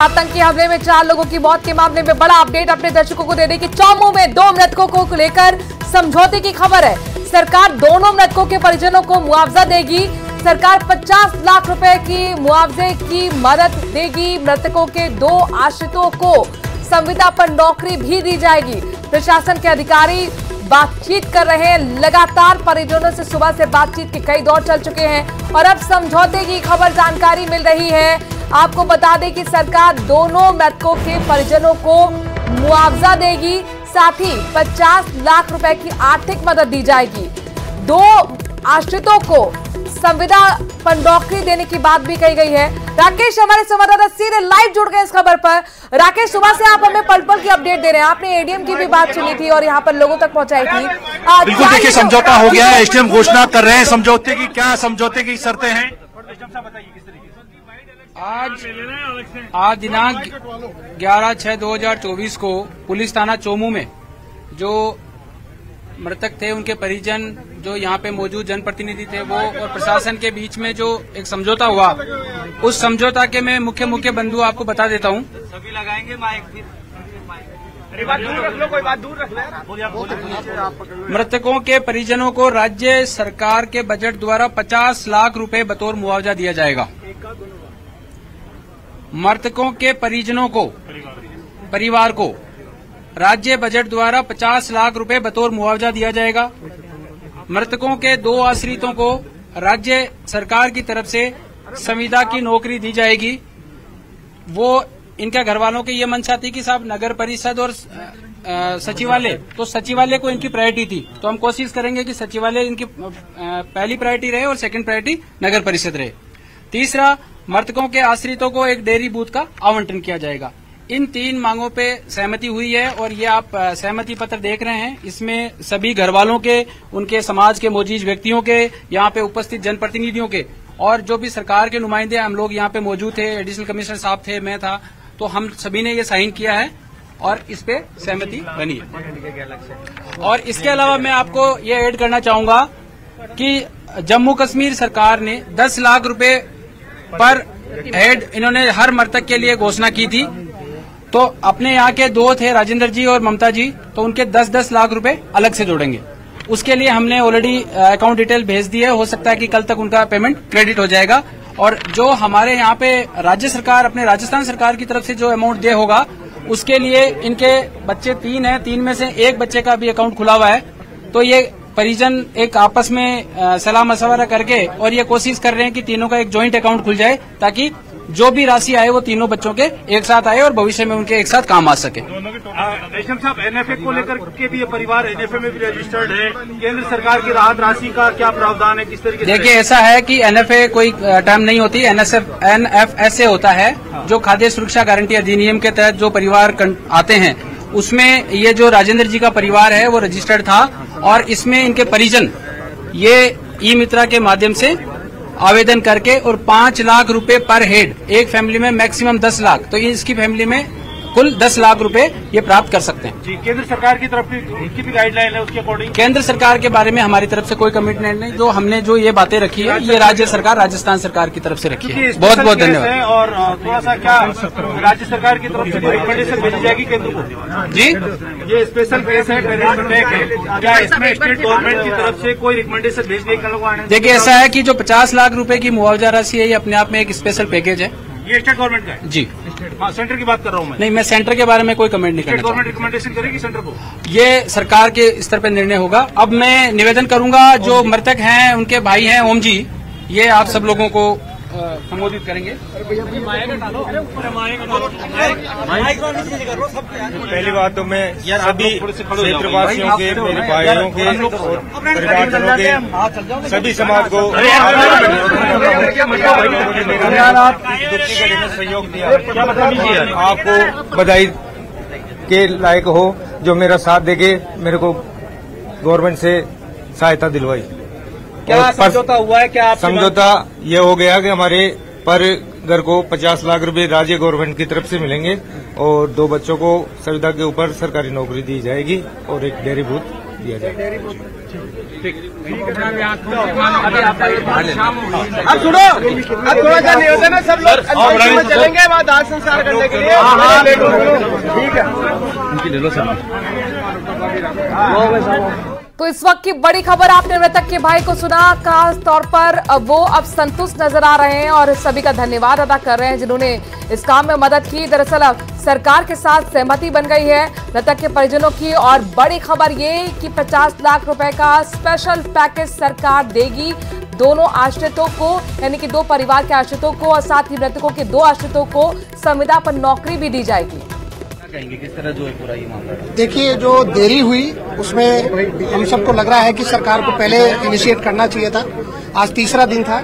आतंकी हमले में 4 लोगों की मौत के मामले में बड़ा अपडेट अपने दर्शकों को देने की चौमू में 2 मृतकों को लेकर समझौते की खबर है। सरकार दोनों मृतकों के परिजनों को मुआवजा देगी। सरकार 50 लाख रुपए की मुआवजे की मदद देगी। मृतकों के 2 आश्रितों को संविदा पर नौकरी भी दी जाएगी। प्रशासन के अधिकारी बातचीत कर रहे हैं। लगातार परिजनों से सुबह से बातचीत के कई दौर चल चुके हैं और अब समझौते की खबर जानकारी मिल रही है। आपको बता दें कि सरकार दोनों मृतकों के परिजनों को मुआवजा देगी, साथ ही 50 लाख रुपए की आर्थिक मदद दी जाएगी। 2 आश्रितों को संविदा पर नौकरी देने की बात भी कही गई है। राकेश हमारे संवाददाता सीधे लाइव जुड़ गए इस खबर पर। राकेश, सुबह से आप हमें पल पल की अपडेट दे रहे हैं। आपने एडीएम की भी बात सुनी थी और यहाँ पर लोगों तक पहुंचाई थी। बिल्कुल, देखिए समझौता हो गया है। एसडीएम घोषणा कर रहे हैं समझौते की। क्या समझौते की शर्तें हैं? आज दिनांक 11/6/2024 को पुलिस थाना चोमू में जो मृतक थे उनके परिजन जो यहाँ पे मौजूद जनप्रतिनिधि थे वो और प्रशासन के बीच में जो एक समझौता हुआ, उस समझौता के मैं मुख्य बिंदु आपको बता देता हूँ। सभी लगाएंगे माइक फिर। मृतकों के परिजनों को राज्य सरकार के बजट द्वारा 50 लाख रुपए बतौर मुआवजा दिया जाएगा। मृतकों के परिजनों को, परिवार को राज्य बजट द्वारा 50 लाख रुपए बतौर मुआवजा दिया जाएगा। मृतकों के 2 आश्रितों को राज्य सरकार की तरफ से संविदा की नौकरी दी जाएगी। वो इनके घर वालों की ये मंशा थी कि साहब नगर परिषद और सचिवालय, तो सचिवालय को इनकी प्रायोरिटी थी, तो हम कोशिश करेंगे कि सचिवालय इनकी पहली प्रायोरिटी रहे और सेकंड प्रायोरिटी नगर परिषद रहे। तीसरा, मृतकों के आश्रितों को एक डेयरी बूथ का आवंटन किया जाएगा। इन 3 मांगों पे सहमति हुई है और ये आप सहमति पत्र देख रहे हैं। इसमें सभी घर वालों के, उनके समाज के मौजूद व्यक्तियों के, यहाँ पे उपस्थित जनप्रतिनिधियों के और जो भी सरकार के नुमाइंदे हम लोग यहाँ पे मौजूद थे, एडिशनल कमिश्नर साहब थे, मैं था, तो हम सभी ने ये साइन किया है और इस पे सहमति बनी है। और इसके अलावा मैं आपको ये ऐड करना चाहूंगा कि जम्मू कश्मीर सरकार ने 10 लाख रुपए पर हेड इन्होंने हर मृतक के लिए घोषणा की थी। तो अपने यहाँ के 2 थे, राजेंद्र जी और ममता जी, तो उनके 10-10 लाख रुपए अलग से जोड़ेंगे। उसके लिए हमने ऑलरेडी अकाउंट डिटेल भेज दी है। हो सकता है कि कल तक उनका पेमेंट क्रेडिट हो जाएगा। और जो हमारे यहाँ पे राज्य सरकार, अपने राजस्थान सरकार की तरफ से जो अमाउंट दे होगा, उसके लिए इनके बच्चे 3 हैं, 3 में से 1 बच्चे का भी अकाउंट खुला हुआ है। तो ये परिजन एक आपस में सलाह मशवरा करके और ये कोशिश कर रहे हैं कि तीनों का एक जॉइंट अकाउंट खुल जाए, ताकि जो भी राशि आए वो तीनों बच्चों के एक साथ आए और भविष्य में उनके एक साथ काम आ सके। एसडीएम साहब, एनएफए को लेकर के भी ये परिवार एनएफए में भी रजिस्टर्ड है। केंद्र सरकार की राहत राशि का क्या प्रावधान है, किस तरीके से? देखिए, ऐसा है कि एनएफए कोई टर्म नहीं होती, एनएफएसए होता है, जो खाद्य सुरक्षा गारंटी अधिनियम के तहत जो परिवार आते हैं, उसमें ये जो राजेंद्र जी का परिवार है वो रजिस्टर्ड था और इसमें इनके परिजन ये ई मित्रा के माध्यम से आवेदन करके और 5 लाख रुपए पर हेड, एक फैमिली में मैक्सिमम 10 लाख, तो इसकी फैमिली में कुल 10 लाख रुपए ये प्राप्त कर सकते हैं। जी, केंद्र सरकार की तरफ की भी गाइडलाइन है, उसके अकॉर्डिंग केंद्र सरकार के बारे में हमारी तरफ से कोई कमिटमेंट नहीं। जो हमने जो ये बातें रखी है ये राज्य सरकार, राजस्थान सरकार की तरफ से रखी है। बहुत बहुत धन्यवाद। और थोड़ा सा क्या राज्य सरकार की तरफ से कोई रिकमेंडेशन भेजी जाएगी केंद्र को? जी, ये स्पेशल केस है, क्या इसमें स्टेट गवर्नमेंट की तरफ से कोई रिकमेंडेशन भेजने का? देखिए, ऐसा है कि जो 50 लाख रुपए की मुआवजा राशि है ये अपने आप में एक स्पेशल पैकेज है। ये स्टेट गवर्नमेंट का है? जी। हाँ, सेंटर की बात कर रहा हूँ मैं। नहीं, मैं सेंटर के बारे में कोई कमेंट नहीं करना। गवर्नमेंट रिकमेंडेशन करेगी सेंटर को? ये सरकार के स्तर पर निर्णय होगा। अब मैं निवेदन करूंगा, जो मृतक हैं उनके भाई हैं ओम जी, ये आप सब लोगों को संबोधित करेंगे। पहली बात तो मैं सभी क्षेत्रवासियों के, मेरे भाइयों के और परिवारजनों के, सभी समाज को सहयोग दिया। आपको बधाई के लायक हो जो मेरा साथ देके मेरे को गवर्नमेंट से सहायता दिलवाई। क्या समझौता हुआ है? क्या समझौता ये हो गया कि हमारे पर घर को 50 लाख रुपए राज्य गवर्नमेंट की तरफ से मिलेंगे और 2 बच्चों को संविदा के ऊपर सरकारी नौकरी दी जाएगी और एक डेयरी बूथ दिया जाए। अब सुनो, अब थोड़ा सा निवेदन है, सब लोग अंदर में चलेंगे वहाँ दाह संस्कार करने के लिए। ठीक है, उनकी ले लो सर। तो इस वक्त की बड़ी खबर, आपने मृतक के भाई को सुना, खास तौर पर वो अब संतुष्ट नजर आ रहे हैं और सभी का धन्यवाद अदा कर रहे हैं जिन्होंने इस काम में मदद की। दरअसल अब सरकार के साथ सहमति बन गई है मृतक के परिजनों की, और बड़ी खबर ये कि 50 लाख रुपए का स्पेशल पैकेज सरकार देगी दोनों आश्रितों को, यानी कि दो परिवार के आश्रितों को, और साथ ही मृतकों के दो आश्रितों को संविदा पर नौकरी भी दी जाएगी। किस तरह जो है पूरा ये मामला? देखिए, जो देरी हुई उसमें हम सबको लग रहा है कि सरकार को पहले इनिशिएट करना चाहिए था। आज तीसरा दिन था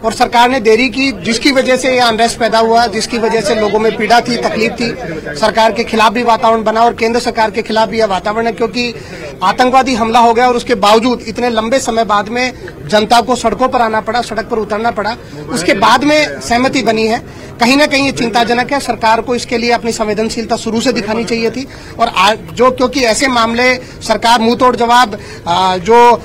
और सरकार ने देरी की, जिसकी वजह से ये अनरेस्ट पैदा हुआ, जिसकी वजह से लोगों में पीड़ा थी, तकलीफ थी। सरकार के खिलाफ भी वातावरण बना और केंद्र सरकार के खिलाफ भी यह वातावरण है, क्योंकि आतंकवादी हमला हो गया और उसके बावजूद इतने लंबे समय बाद में जनता को सड़कों पर आना पड़ा, सड़क पर उतरना पड़ा, उसके बाद में सहमति बनी है। कहीं ना कहीं ये चिंताजनक है। सरकार को इसके लिए अपनी संवेदनशीलता शुरू से दिखानी चाहिए थी, और जो क्योंकि ऐसे मामले सरकार मुंह तोड़ जवाब, जो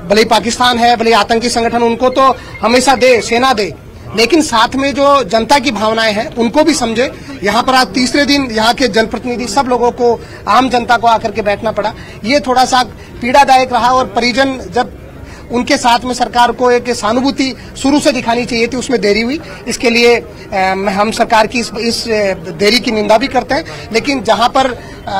भले पाकिस्तान है, भले आतंकी संगठन, उनको तो हमेशा दे, सेना दे, लेकिन साथ में जो जनता की भावनाएं हैं उनको भी समझे। यहाँ पर आज तीसरे दिन यहाँ के जनप्रतिनिधि, सब लोगों को, आम जनता को आकर के बैठना पड़ा। ये थोड़ा सा पीड़ादायक रहा, और परिजन जब उनके साथ में सरकार को एक सहानुभूति शुरू से दिखानी चाहिए थी, उसमें देरी हुई। इसके लिए हम सरकार की इस देरी की निंदा भी करते हैं, लेकिन जहां पर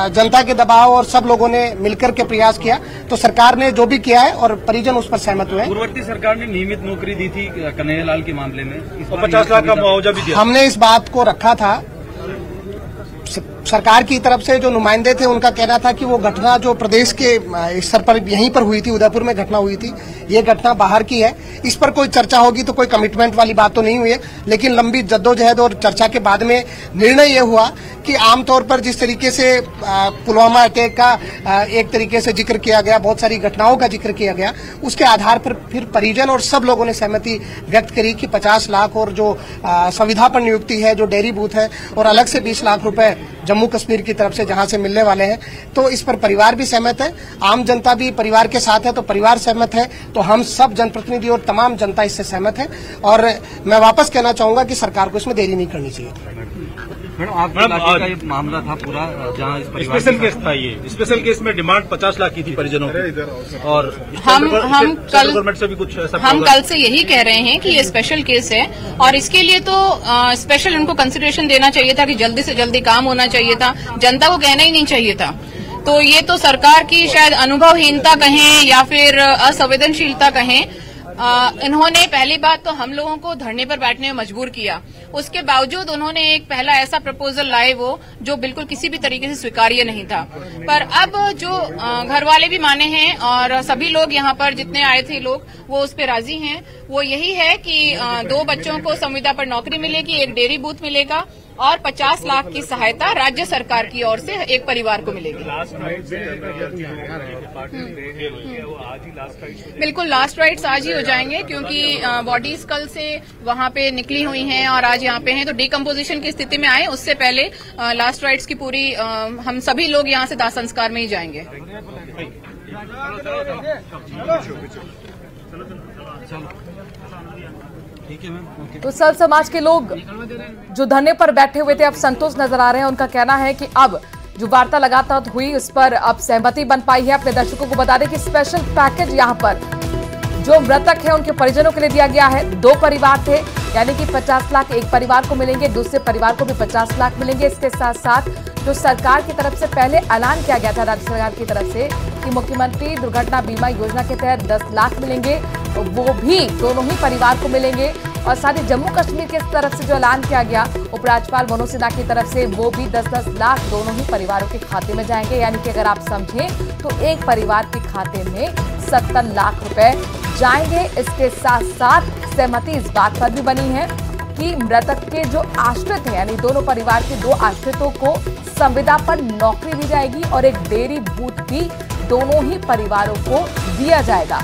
जनता के दबाव और सब लोगों ने मिलकर के प्रयास किया, तो सरकार ने जो भी किया है और परिजन उस पर सहमत हुए। पूर्ववर्ती सरकार ने नियमित नौकरी दी थी कन्हैयालाल के मामले में, 50 लाख का मुआवजा भी दिया। हमने इस बात को रखा था। सरकार की तरफ से जो नुमाइंदे थे उनका कहना था कि वो घटना जो प्रदेश के स्तर पर यहीं पर हुई थी, उदयपुर में घटना हुई थी, ये घटना बाहर की है, इस पर कोई चर्चा होगी, तो कोई कमिटमेंट वाली बात तो नहीं हुई है। लेकिन लंबी जद्दोजहद और चर्चा के बाद में निर्णय ये हुआ कि आमतौर पर जिस तरीके से पुलवामा अटैक का एक तरीके से जिक्र किया गया, बहुत सारी घटनाओं का जिक्र किया गया, उसके आधार पर फिर परिजन और सब लोगों ने सहमति व्यक्त करी कि 50 लाख और जो संविदा पर नियुक्ति है, जो डेयरी बूथ है, और अलग से 20 लाख रुपए जम्मू कश्मीर की तरफ से जहां से मिलने वाले हैं, तो इस पर परिवार भी सहमत है, आम जनता भी परिवार के साथ है, तो परिवार सहमत है, तो हम सब जनप्रतिनिधि और तमाम जनता इससे सहमत है। और मैं वापस कहना चाहूंगा कि सरकार को इसमें देरी नहीं करनी चाहिए। मैडम, आपके इलाके का ये मामला था पूरा, जहाँ स्पेशल केस था, ये स्पेशल केस में डिमांड 50 लाख की थी परिजनों की, और हम कल गवर्नमेंट से भी कुछ ऐसा हम कल से यही कह रहे हैं कि ये स्पेशल केस है, और इसके लिए तो स्पेशल उनको कंसिडरेशन देना चाहिए था कि जल्दी से जल्दी काम होना चाहिए था, जनता को कहना ही नहीं चाहिए था। तो ये तो सरकार की शायद अनुभवहीनता कहें या फिर असंवेदनशीलता कहें, इन्होंने पहली बात तो हम लोगों को धरने पर बैठने में मजबूर किया, उसके बावजूद उन्होंने एक पहला ऐसा प्रपोजल लाए वो जो बिल्कुल किसी भी तरीके से स्वीकार्य नहीं था। पर अब जो घर वाले भी माने हैं और सभी लोग यहाँ पर जितने आए थे लोग वो उस पर राजी हैं, वो यही है कि 2 बच्चों को संविदा पर नौकरी मिलेगी, एक डेयरी बूथ मिलेगा और 50 लाख की सहायता राज्य सरकार की ओर से एक परिवार को मिलेगी। बिल्कुल लास्ट राइट्स आज ही हो जाएंगे, क्योंकि बॉडीज कल से वहां पे निकली हुई हैं और आज यहाँ पे हैं, तो डिकम्पोजिशन की स्थिति में आए उससे पहले लास्ट राइट्स की पूरी हम सभी लोग यहाँ से दाह संस्कार में ही जाएंगे। तो सब समाज के लोग जो धरने पर बैठे हुए थे अब संतुष्ट नजर आ रहे हैं। उनका कहना है कि अब जो वार्ता लगातार हुई उस पर अब सहमति बन पाई है। अपने दर्शकों को बता दें कि स्पेशल पैकेज यहां पर जो मृतक है उनके परिजनों के लिए दिया गया है। 2 परिवार थे, यानी कि 50 लाख एक परिवार को मिलेंगे, दूसरे परिवार को भी 50 लाख मिलेंगे। इसके साथ साथ जो सरकार की तरफ से पहले ऐलान किया गया था राज्य सरकार की तरफ से कि मुख्यमंत्री दुर्घटना बीमा योजना के तहत 10 लाख मिलेंगे, वो भी दोनों ही परिवार को मिलेंगे। और साथ ही जम्मू कश्मीर की तरफ से जो ऐलान किया गया उपराज्यपाल मनोज सिन्हा की तरफ से, वो भी 10-10 लाख दोनों ही परिवारों के खाते में जाएंगे। यानी कि अगर आप समझें तो एक परिवार के खाते में 70 लाख रुपए जाएंगे। इसके साथ साथ सहमति इस बात पर भी बनी है कि मृतक के जो आश्रित हैं, यानी दोनों परिवार के 2 आश्रितों को संविदा पर नौकरी दी जाएगी और एक डेयरी बूथ भी दोनों ही परिवारों को दिया जाएगा।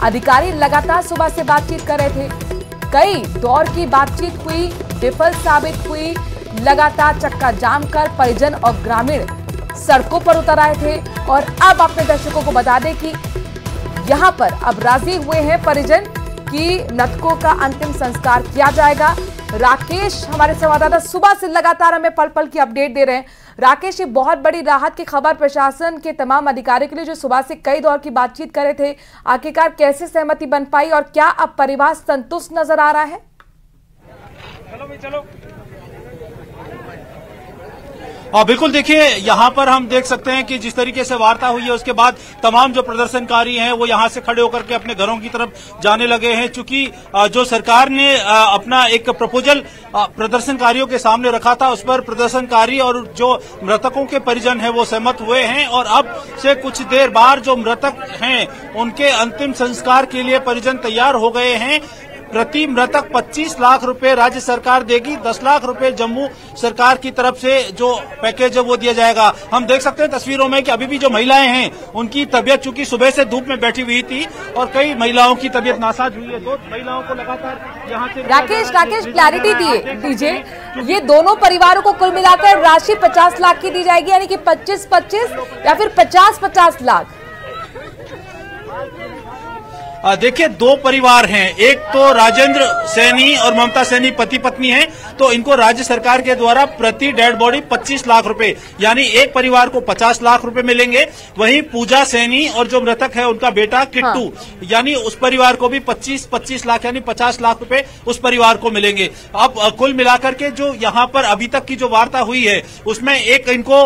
अधिकारी लगातार सुबह से बातचीत कर रहे थे, कई दौर की बातचीत हुई, विफल साबित हुई। लगातार चक्का जाम कर परिजन और ग्रामीण सड़कों पर उतर आए थे। और अब अपने दर्शकों को बता दें कि यहां पर अब राजी हुए हैं परिजन कि मृतकों का अंतिम संस्कार किया जाएगा। राकेश हमारे संवाददाता सुबह से लगातार हमें पल पल की अपडेट दे रहे हैं। राकेश, ये बहुत बड़ी राहत की खबर प्रशासन के तमाम अधिकारियों के लिए जो सुबह से कई दौर की बातचीत कर रहे थे, आखिरकार कैसे सहमति बन पाई और क्या अब परिवार संतुष्ट नजर आ रहा है? चलो बिल्कुल, देखिए यहाँ पर हम देख सकते हैं कि जिस तरीके से वार्ता हुई है उसके बाद तमाम जो प्रदर्शनकारी हैं वो यहाँ से खड़े होकर के अपने घरों की तरफ जाने लगे हैं। चूंकि जो सरकार ने अपना एक प्रपोजल प्रदर्शनकारियों के सामने रखा था, उस पर प्रदर्शनकारी और जो मृतकों के परिजन हैं वो सहमत हुए हैं। और अब से कुछ देर बाद जो मृतक हैं उनके अंतिम संस्कार के लिए परिजन तैयार हो गए हैं। प्रति मृतक 25 लाख रुपए राज्य सरकार देगी, 10 लाख रुपए जम्मू सरकार की तरफ से जो पैकेज है वो दिया जाएगा। हम देख सकते हैं तस्वीरों में कि अभी भी जो महिलाएं हैं उनकी तबीयत चूंकि सुबह से धूप में बैठी हुई थी और कई महिलाओं की तबीयत नासाज हुई है। 2 महिलाओं को लगातार यहाँ से राकेश क्लैरिटी दीजिए, ये दोनों परिवारों को कुल मिलाकर राशि 50 लाख की दी जाएगी, यानी कि 25-25 या फिर 50-50 लाख? देखिए 2 परिवार हैं, एक तो राजेंद्र सैनी और ममता सैनी पति पत्नी हैं, तो इनको राज्य सरकार के द्वारा प्रति डेड बॉडी 25 लाख रुपए यानी एक परिवार को 50 लाख रुपए मिलेंगे। वहीं पूजा सैनी और जो मृतक है उनका बेटा किट्टू यानी उस परिवार को भी 25 लाख यानी 50 लाख रुपए उस परिवार को मिलेंगे। अब कुल मिलाकर के जो यहाँ पर अभी तक की जो वार्ता हुई है उसमें एक इनको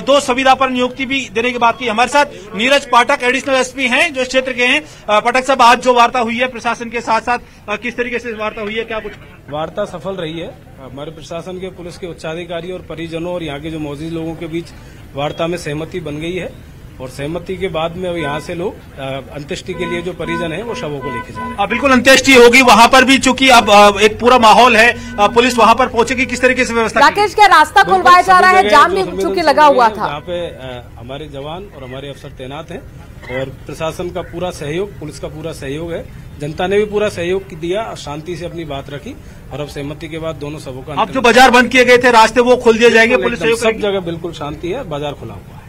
2 संविदा पर नियुक्ति भी देने की बात की। हमारे साथ नीरज पाठक एडिशनल एसपी हैं जो इस क्षेत्र के हैं। पाठक साहब, आज जो वार्ता हुई है प्रशासन के साथ साथ किस तरीके से वार्ता हुई है, क्या कुछ? वार्ता सफल रही है। हमारे प्रशासन के पुलिस के उच्चाधिकारी और परिजनों और यहाँ के जो मौजूद लोगों के बीच वार्ता में सहमति बन गई है और सहमति के बाद में यहाँ से लोग अंत्येष्टि के लिए जो परिजन है वो शवों को लेके जा रहे हैं। बिल्कुल अंत्येष्टि होगी वहाँ पर भी, चूंकि अब एक पूरा माहौल है, पुलिस वहाँ पर पहुंचेगी। किस तरीके से व्यवस्था? राकेश, क्या रास्ता खुलवाया जा रहा है? जाम भी चूंकि लगा हुआ था। यहाँ पे हमारे जवान और हमारे अफसर तैनात हैं और प्रशासन का पूरा सहयोग, पुलिस का पूरा सहयोग है। जनता ने भी पूरा सहयोग दिया, शांति से अपनी बात रखी और अब सहमति के बाद दोनों सबों का। अब जो बाजार बंद किए गए थे रास्ते वो खोल दिए जाएंगे, पुलिस सहयोग सब जगह बिल्कुल शांति है, बाजार खुला हुआ है।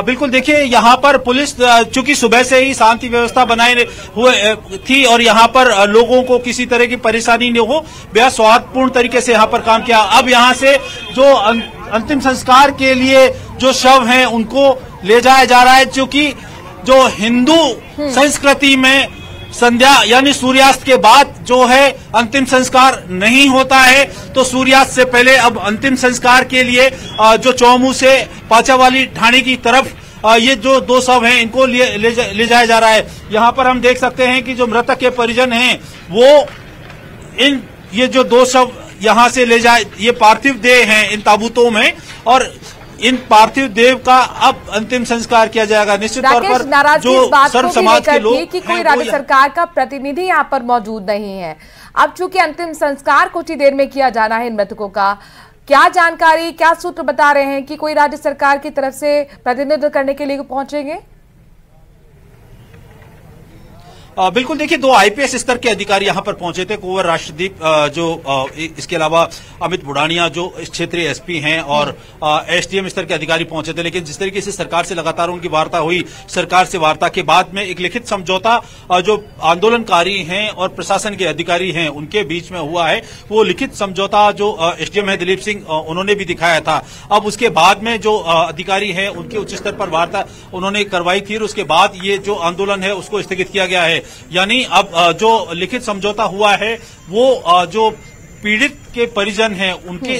बिल्कुल, देखिए यहाँ पर पुलिस चूंकि सुबह से ही शांति व्यवस्था बनाए हुए थी और यहाँ पर लोगों को किसी तरह की परेशानी न हो, बेहद सौहार्दपूर्ण तरीके से यहाँ पर काम किया। अब यहाँ से जो अंतिम संस्कार के लिए जो शव हैं उनको ले जाया जा रहा है। चूंकि जो हिंदू संस्कृति में संध्या यानी सूर्यास्त के बाद जो है अंतिम संस्कार नहीं होता है, तो सूर्यास्त से पहले अब अंतिम संस्कार के लिए जो चौमू से पाचावाली ढाणी की तरफ ये जो 2 शव हैं इनको ले जाया जा रहा है। यहाँ पर हम देख सकते हैं कि जो मृतक के परिजन हैं वो ये जो 2 शव यहाँ से ले जाए, ये पार्थिव देह हैं इन ताबूतों में और इन पार्थिव देव का अब अंतिम संस्कार किया जाएगा। निश्चित तौर पर जो सर्व समाज के लोग कि कोई राज्य सरकार का प्रतिनिधि यहाँ पर मौजूद नहीं है। अब चूंकि अंतिम संस्कार कुछ ही देर में किया जाना है इन मृतकों का, क्या जानकारी, क्या सूत्र बता रहे हैं कि कोई राज्य सरकार की तरफ से प्रतिनिधित्व करने के लिए पहुंचेंगे? बिल्कुल, देखिए 2 आईपीएस स्तर के अधिकारी यहाँ पर पहुंचे थे, कुंवर राष्ट्रदीप इसके अलावा अमित बुढ़ानिया जो क्षेत्रीय एसपी हैं और एसडीएम स्तर के अधिकारी पहुंचे थे। लेकिन जिस तरीके से सरकार से लगातार उनकी वार्ता हुई, सरकार से वार्ता के बाद में एक लिखित समझौता जो आंदोलनकारी हैं और प्रशासन के अधिकारी हैं उनके बीच में हुआ है, वो लिखित समझौता जो एसडीएम है दिलीप सिंह उन्होंने भी दिखाया था। अब उसके बाद में जो अधिकारी हैं उनके उच्च स्तर पर वार्ता उन्होंने करवाई थी और उसके बाद ये जो आंदोलन है उसको स्थगित किया गया है। यानी अब जो लिखित समझौता हुआ है वो जो पीड़ित के परिजन हैं उनके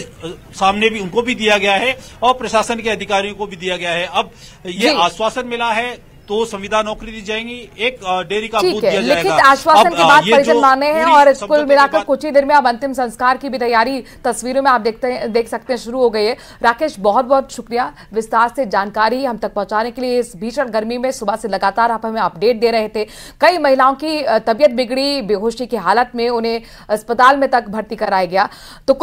सामने भी उनको भी दिया गया है और प्रशासन के अधिकारियों को भी दिया गया है। अब ये आश्वासन मिला है, 2 संविदा नौकरी दी जाएंगी, एक डेयरी का बूथ दिया जाएगा। लिखित आश्वासन के बाद परिजन माने हैं और कुल मिलाकर कुछ ही देर में अब अंतिम संस्कार की भी तैयारी तस्वीरों में आप देख सकते हैं शुरू हो गई है। राकेश, बहुत बहुत शुक्रिया विस्तार से जानकारी हम तक पहुंचाने के लिए। इस भीषण गर्मी में सुबह से लगातार आप हमें अपडेट दे रहे थे। कई महिलाओं की तबीयत बिगड़ी, बेहोशी की हालत में उन्हें अस्पताल में तक भर्ती कराया गया। तो